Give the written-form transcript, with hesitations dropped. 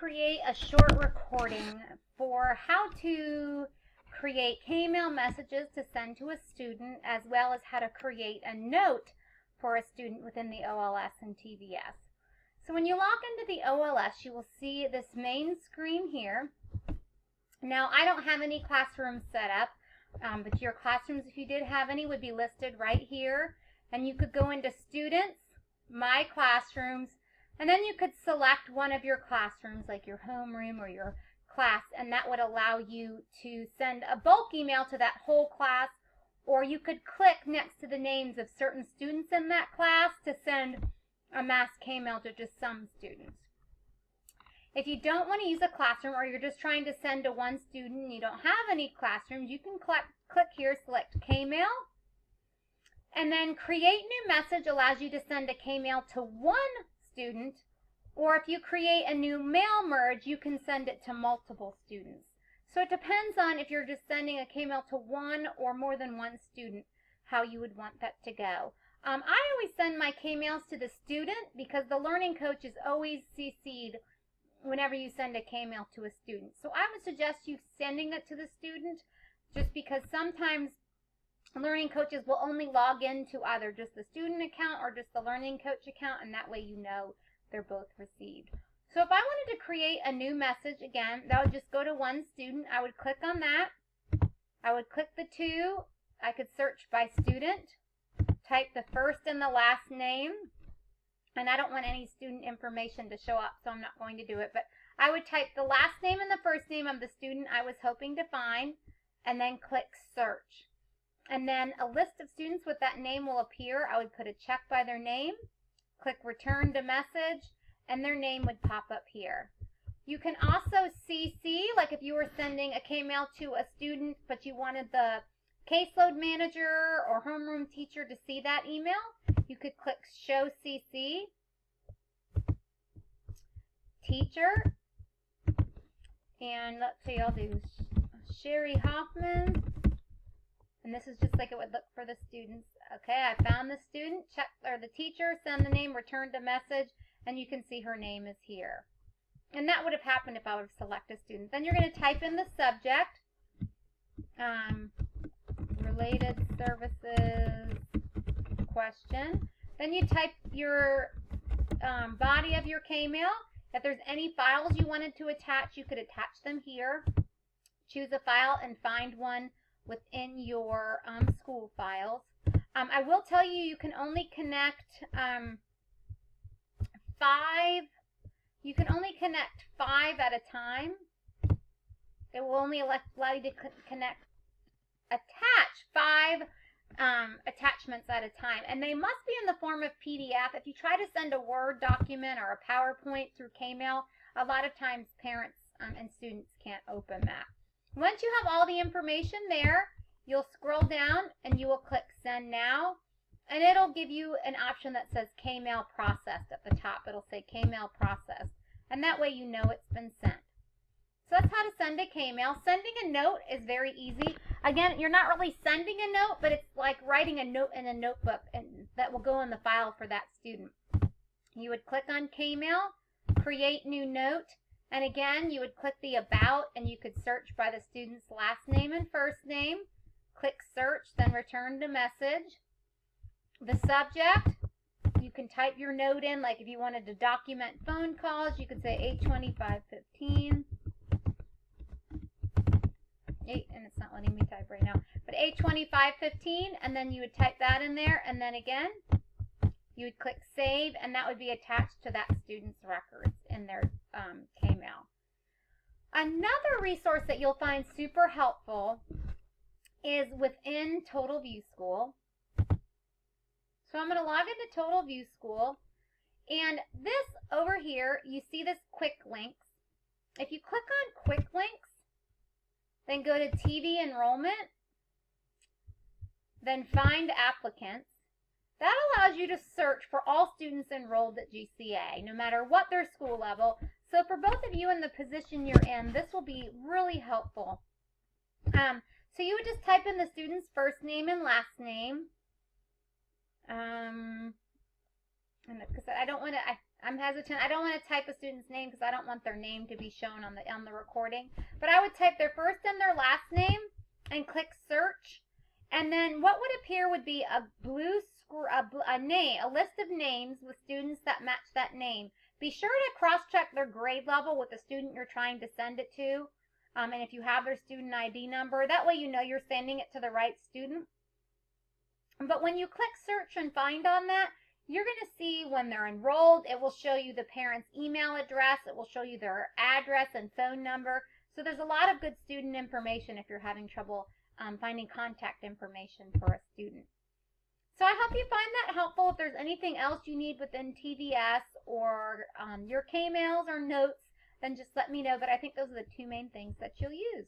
create a short recording for how to create K-mail messages to send to a student, as well as how to create a note for a student within the OLS and TVS. So when you log into the OLS, you will see this main screen here. Now, I don't have any classrooms set up, but your classrooms, if you did have any, would be listed right here. And you could go into Students, My Classrooms, and then you could select one of your classrooms, like your homeroom or your class, and that would allow you to send a bulk email to that whole class, or you could click next to the names of certain students in that class to send a mass K-mail to just some students. If you don't want to use a classroom, or you're just trying to send to one student and you don't have any classrooms, you can click here, select K-mail, and then Create New Message allows you to send a K-mail to one student, or if you create a new mail merge, you can send it to multiple students. So it depends on if you're just sending a K-mail to one or more than one student, how you would want that to go. I always send my K-mails to the student because the learning coach is always CC'd whenever you send a K-mail to a student. So I would suggest you sending it to the student, just because sometimes learning coaches will only log into either just the student account or just the learning coach account, and that way you know they're both received. So if I wanted to create a new message, again, that would just go to one student. I would click on that. I would click the two. I could search by student, type the first and the last name, and I don't want any student information to show up, so I'm not going to do it, but I would type the last name and the first name of the student I was hoping to find, and then click search. And then a list of students with that name will appear. I would put a check by their name, click return to message, and their name would pop up here. You can also CC, like if you were sending a K-mail to a student, but you wanted the caseload manager or homeroom teacher to see that email, you could click show CC, teacher, and let's see, I'll do Sherry Hoffman. And this is just like it would look for the students. Okay, I found the student, check, or the teacher, send the name, return to message, and you can see her name is here. And that would have happened if I would select a student. Then you're going to type in the subject, related services question. Then you type your body of your K-mail. If there's any files you wanted to attach, you could attach them here. Choose a file and find one within your school files. I will tell you, you can only connect 5. You can only connect 5 at a time. It will only allow you to attach 5 attachments at a time, and they must be in the form of PDF. If you try to send a Word document or a PowerPoint through K-mail, a lot of times parents and students can't open that. Once you have all the information there, you'll scroll down and you will click Send Now, and it'll give you an option that says K-mail processed at the top. It'll say K-mail processed, and that way you know it's been sent. So that's how to send a K-mail. Sending a note is very easy. Again, you're not really sending a note, but it's like writing a note in a notebook, and that will go in the file for that student. You would click on K-mail, create new note, and again, you would click the About, and you could search by the student's last name and first name. Click Search, then Return to Message. The subject, you can type your note in, like if you wanted to document phone calls, you could say 8:25:15. And it's not letting me type right now, but 8:25:15, and then you would type that in there, and then again, you would click Save, and that would be attached to that student's records in their K-mail. Another resource that you'll find super helpful is within Total View School. So I'm going to log into Total View School, and this over here, you see this Quick Links. If you click on Quick Links, then go to TV Enrollment, then Find Applicants. That allows you to search for all students enrolled at GCA, no matter what their school level. So for both of you in the position you're in, this will be really helpful. So you would just type in the student's first name and last name. And because I don't want to, I'm hesitant. I don't want to type a student's name because I don't want their name to be shown on the recording. But I would type their first and their last name and click search. And then what would appear would be a a list of names with students that match that name. Be sure to cross-check their grade level with the student you're trying to send it to. And if you have their student ID number, that way you know you're sending it to the right student. But when you click search and find on that, you're going to see when they're enrolled. It will show you the parent's email address. It will show you their address and phone number. So there's a lot of good student information if you're having trouble finding contact information for a student. So I hope you find that helpful. If there's anything else you need within TVS or your K-mails or notes, then just let me know. But I think those are the two main things that you'll use.